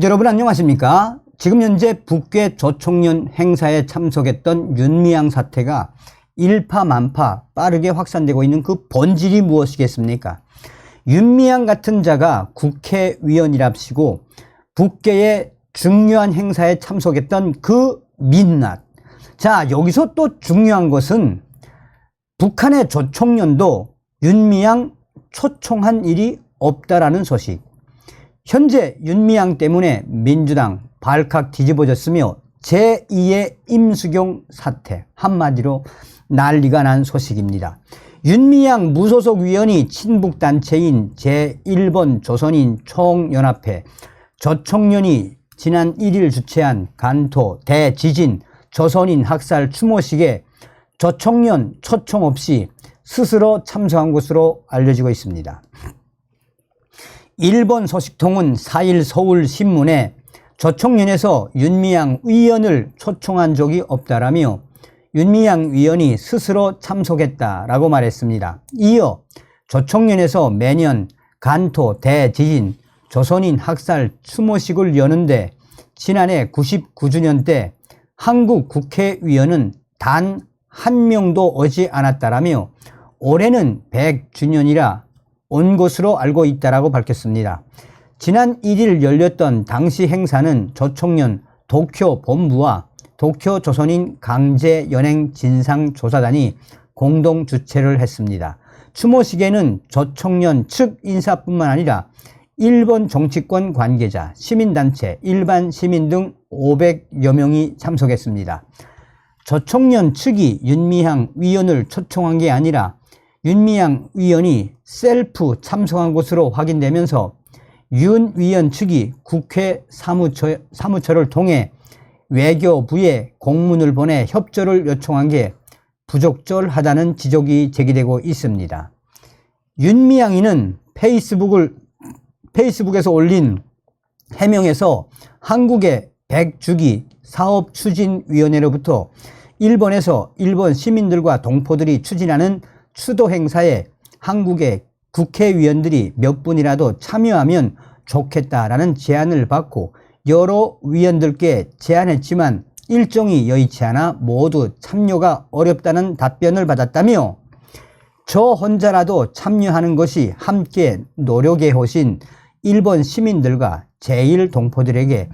여러분 안녕하십니까? 지금 현재 북괴 조총련 행사에 참석했던 윤미향 사태가 일파만파 빠르게 확산되고 있는 그 본질이 무엇이겠습니까? 윤미향 같은 자가 국회의원이랍시고 북괴의 중요한 행사에 참석했던 그 민낯. 자, 여기서 또 중요한 것은 북한의 조총련도 윤미향 초청한 일이 없다라는 소식. 현재 윤미향 때문에 민주당 발칵 뒤집어졌으며 제2의 임수경 사태, 한마디로 난리가 난 소식입니다. 윤미향 무소속 위원이 친북단체인 제1번 조선인 총연합회 조총련이 지난 1일 주최한 간토 대지진 조선인 학살 추모식에 조총련 초청 없이 스스로 참석한 것으로 알려지고 있습니다. 일본 소식통은 4일 서울신문에 조총련에서 윤미향 위원을 초청한 적이 없다라며 윤미향 위원이 스스로 참석했다라고 말했습니다. 이어 조총련에서 매년 간토 대지진 조선인 학살 추모식을 여는데 지난해 99주년 때 한국 국회의원은 단 한 명도 오지 않았다라며 올해는 100주년이라 온 것으로 알고 있다라고 밝혔습니다. 지난 1일 열렸던 당시 행사는 조총련 도쿄 본부와 도쿄 조선인 강제 연행 진상조사단이 공동 주최를 했습니다. 추모식에는 조총련 측 인사뿐만 아니라 일본 정치권 관계자, 시민단체, 일반 시민 등 500여 명이 참석했습니다. 조총련 측이 윤미향 위원을 초청한 게 아니라 윤미향 위원이 셀프 참석한 것으로 확인되면서 윤 위원 측이 국회 사무처를 통해 외교부에 공문을 보내 협조를 요청한 게 부적절하다는 지적이 제기되고 있습니다. 윤미향이는 페이스북에서 올린 해명에서 한국의 100주기 사업추진위원회로부터 일본에서 일본 시민들과 동포들이 추진하는 추도 행사에 한국의 국회의원들이 몇 분이라도 참여하면 좋겠다라는 제안을 받고 여러 위원들께 제안했지만 일정이 여의치 않아 모두 참여가 어렵다는 답변을 받았다며 저 혼자라도 참여하는 것이 함께 노력해 오신 일본 시민들과 제1동포들에게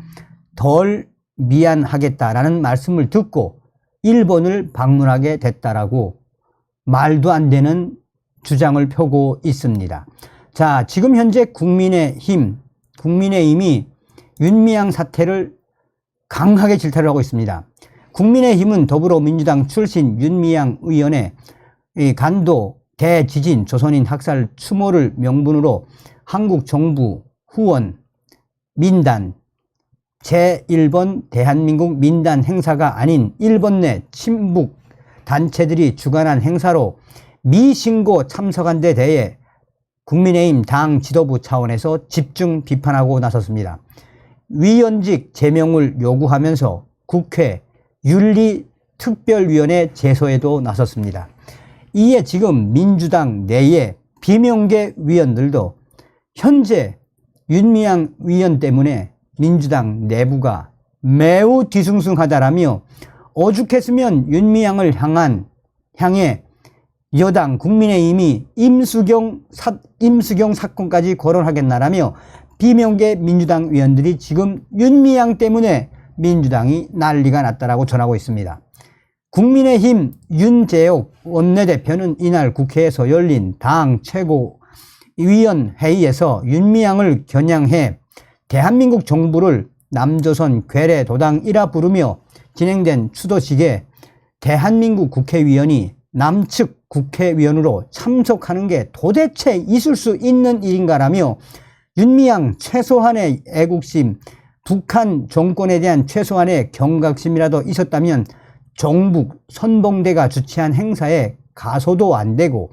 덜 미안하겠다라는 말씀을 듣고 일본을 방문하게 됐다라고 말도 안 되는 주장을 펴고 있습니다. 자, 지금 현재 국민의힘이 윤미향 사태를 강하게 질타를 하고 있습니다. 국민의힘은 더불어민주당 출신 윤미향 의원의 간도 대지진 조선인 학살 추모를 명분으로 한국 정부 후원 민단 제1번 대한민국 민단 행사가 아닌 일본 내 친북 단체들이 주관한 행사로 미신고 참석한 데 대해 국민의힘 당 지도부 차원에서 집중 비판하고 나섰습니다. 위원직 제명을 요구하면서 국회 윤리특별위원회 제소에도 나섰습니다. 이에 지금 민주당 내의 비명계 위원들도 현재 윤미향 위원 때문에 민주당 내부가 매우 뒤숭숭하다라며 오죽했으면 윤미향을 향해 여당 국민의힘이 임수경 사건까지 거론하겠나라며 비명계 민주당 의원들이 지금 윤미향 때문에 민주당이 난리가 났다라고 전하고 있습니다. 국민의힘 윤재옥 원내대표는 이날 국회에서 열린 당 최고위원회의에서 윤미향을 겨냥해 대한민국 정부를 남조선 괴뢰 도당이라 부르며 진행된 추도식에 대한민국 국회의원이 남측 국회의원으로 참석하는 게 도대체 있을 수 있는 일인가라며 윤미향 최소한의 애국심, 북한 정권에 대한 최소한의 경각심이라도 있었다면 종북 선봉대가 주최한 행사에 가서도 안 되고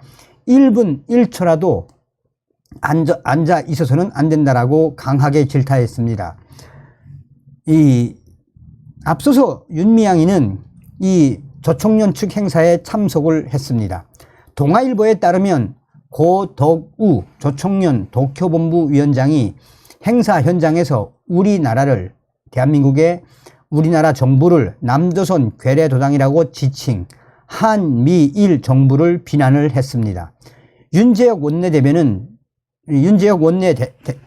1분 1초라도 앉아 있어서는 안 된다라고 강하게 질타했습니다. 앞서서 윤미향이는 이 조총련 측 행사에 참석을 했습니다. 동아일보에 따르면 고덕우 조총련 도쿄본부 위원장이 행사 현장에서 대한민국의 우리나라 정부를 남조선 괴뢰도당이라고 지칭 한미일 정부를 비난을 했습니다. 윤재혁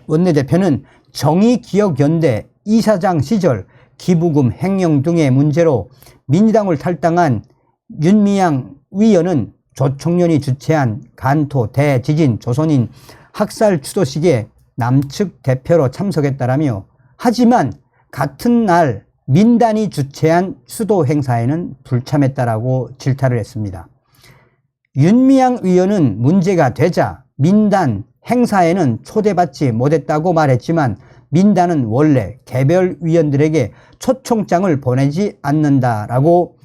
원내대표는 정의기억연대 이사장 시절 기부금 횡령 등의 문제로 민주당을 탈당한 윤미향 위원은 조총련이 주최한 간토 대지진 조선인 학살 추도식에 남측 대표로 참석했다라며, 하지만 같은 날 민단이 주최한 수도 행사에는 불참했다라고 질타를 했습니다. 윤미향 위원은 문제가 되자 민단 행사에는 초대받지 못했다고 말했지만 민단은 원래 개별 위원들에게 초청장을 보내지 않는다라고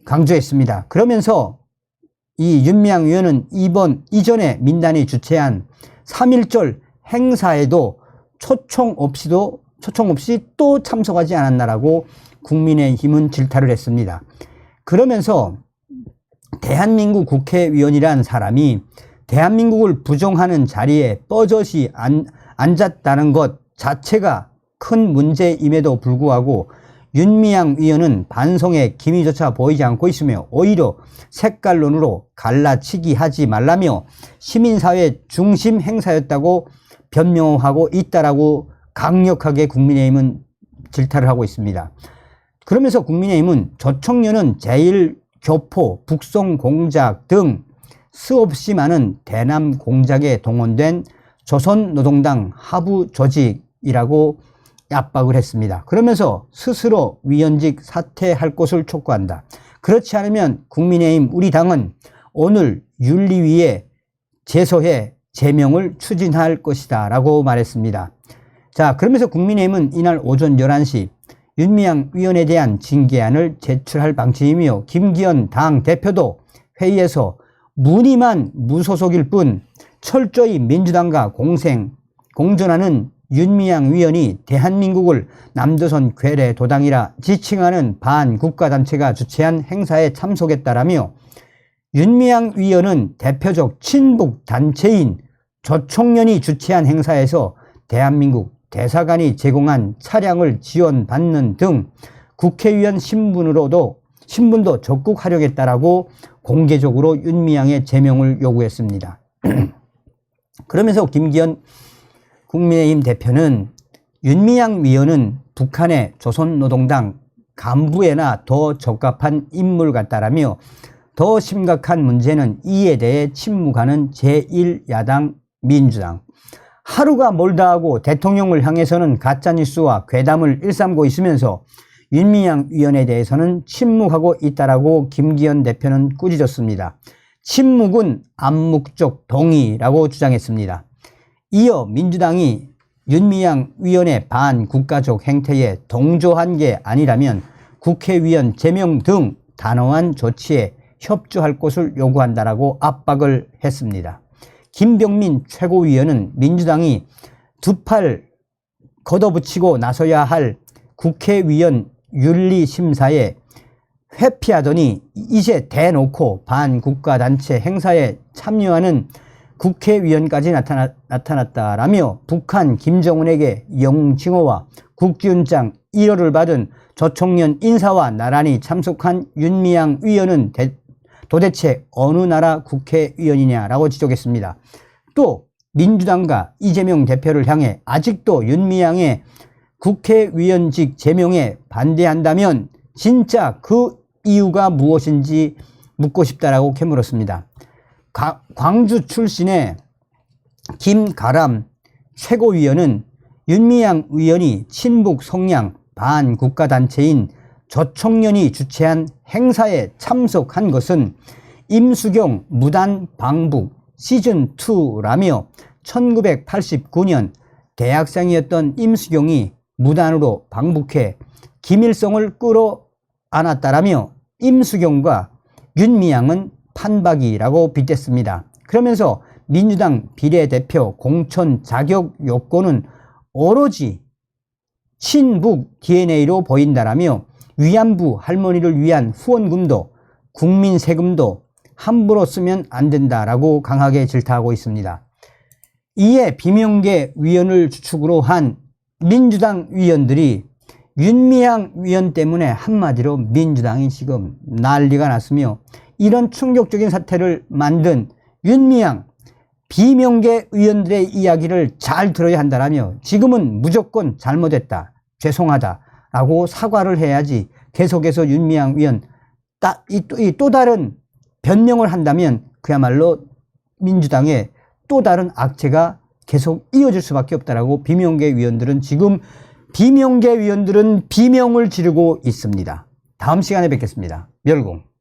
강조했습니다. 그러면서 이 윤미향 위원은 이전에 민단이 주최한 3.1절 행사에도 초청 없이 또 참석하지 않았나라고 국민의힘은 질타를 했습니다. 그러면서 대한민국 국회의원이란 사람이 대한민국을 부정하는 자리에 뻐젓이 앉았다는 것 자체가 큰 문제임에도 불구하고 윤미향 위원은 반성의 기미조차 보이지 않고 있으며 오히려 색깔론으로 갈라치기 하지 말라며 시민사회 중심 행사였다고 변명하고 있다라고 강력하게 국민의힘은 질타를 하고 있습니다. 그러면서 국민의힘은 조총련은 제1교포, 북송공작 등 수없이 많은 대남 공작에 동원된 조선노동당 하부 조직이라고 압박을 했습니다. 그러면서 스스로 위원직 사퇴할 것을 촉구한다. 그렇지 않으면 국민의힘 우리 당은 오늘 윤리위에 제소해 제명을 추진할 것이다 라고 말했습니다. 자, 그러면서 국민의힘은 이날 오전 11시 윤미향 위원에 대한 징계안을 제출할 방침이며 김기현 당 대표도 회의에서 무늬만 무소속일 뿐 철저히 민주당과 공존하는 윤미향 위원이 대한민국을 남조선 괴뢰도당이라 지칭하는 반국가단체가 주최한 행사에 참석했다라며 윤미향 위원은 대표적 친북단체인 조총련이 주최한 행사에서 대한민국 대사관이 제공한 차량을 지원받는 등 국회의원 신분도 적극 활용했다라고 공개적으로 윤미향의 제명을 요구했습니다. 그러면서 김기현 국민의힘 대표는 윤미향 위원은 북한의 조선노동당 간부에나 더 적합한 인물 같다라며 더 심각한 문제는 이에 대해 침묵하는 제1야당 민주당, 하루가 멀다 하고 대통령을 향해서는 가짜뉴스와 괴담을 일삼고 있으면서 윤미향 위원에 대해서는 침묵하고 있다라고 김기현 대표는 꾸짖었습니다. 침묵은 암묵적 동의라고 주장했습니다. 이어 민주당이 윤미향 위원의 반국가적 행태에 동조한 게 아니라면 국회의원 제명 등 단호한 조치에 협조할 것을 요구한다라고 압박을 했습니다. 김병민 최고위원은 민주당이 두 팔 걷어붙이고 나서야 할 국회의원 윤리심사에 회피하더니 이제 대놓고 반국가단체 행사에 참여하는 국회의원까지 나타났다라며 북한 김정은에게 영징어와 국기훈장 1호를 받은 조총련 인사와 나란히 참석한 윤미향 위원은 도대체 어느 나라 국회의원이냐라고 지적했습니다. 또 민주당과 이재명 대표를 향해 아직도 윤미향의 국회의원직 제명에 반대한다면 진짜 그 이유가 무엇인지 묻고 싶다라고 캐물었습니다. 광주 출신의 김가람 최고위원은 윤미향 위원이 친북 성향 반국가단체인 조총련이 주최한 행사에 참석한 것은 임수경 무단 방북 시즌2라며 1989년 대학생이었던 임수경이 무단으로 방북해 김일성을 끌어안았다라며 임수경과 윤미향은 판박이라고 빗댔습니다. 그러면서 민주당 비례대표 공천 자격 요건은 오로지 친북 DNA로 보인다라며 위안부 할머니를 위한 후원금도 국민 세금도 함부로 쓰면 안 된다라고 강하게 질타하고 있습니다. 이에 비명계 위원을 주축으로 한 민주당 위원들이 윤미향 위원 때문에 한마디로 민주당이 지금 난리가 났으며, 이런 충격적인 사태를 만든 윤미향 비명계 의원들의 이야기를 잘 들어야 한다라며 지금은 무조건 잘못했다, 죄송하다 라고 사과를 해야지, 계속해서 윤미향 위원 또 다른 변명을 한다면 그야말로 민주당의 또 다른 악재가 계속 이어질 수밖에 없다라고 비명계 위원들은 비명을 지르고 있습니다. 다음 시간에 뵙겠습니다. 멸공.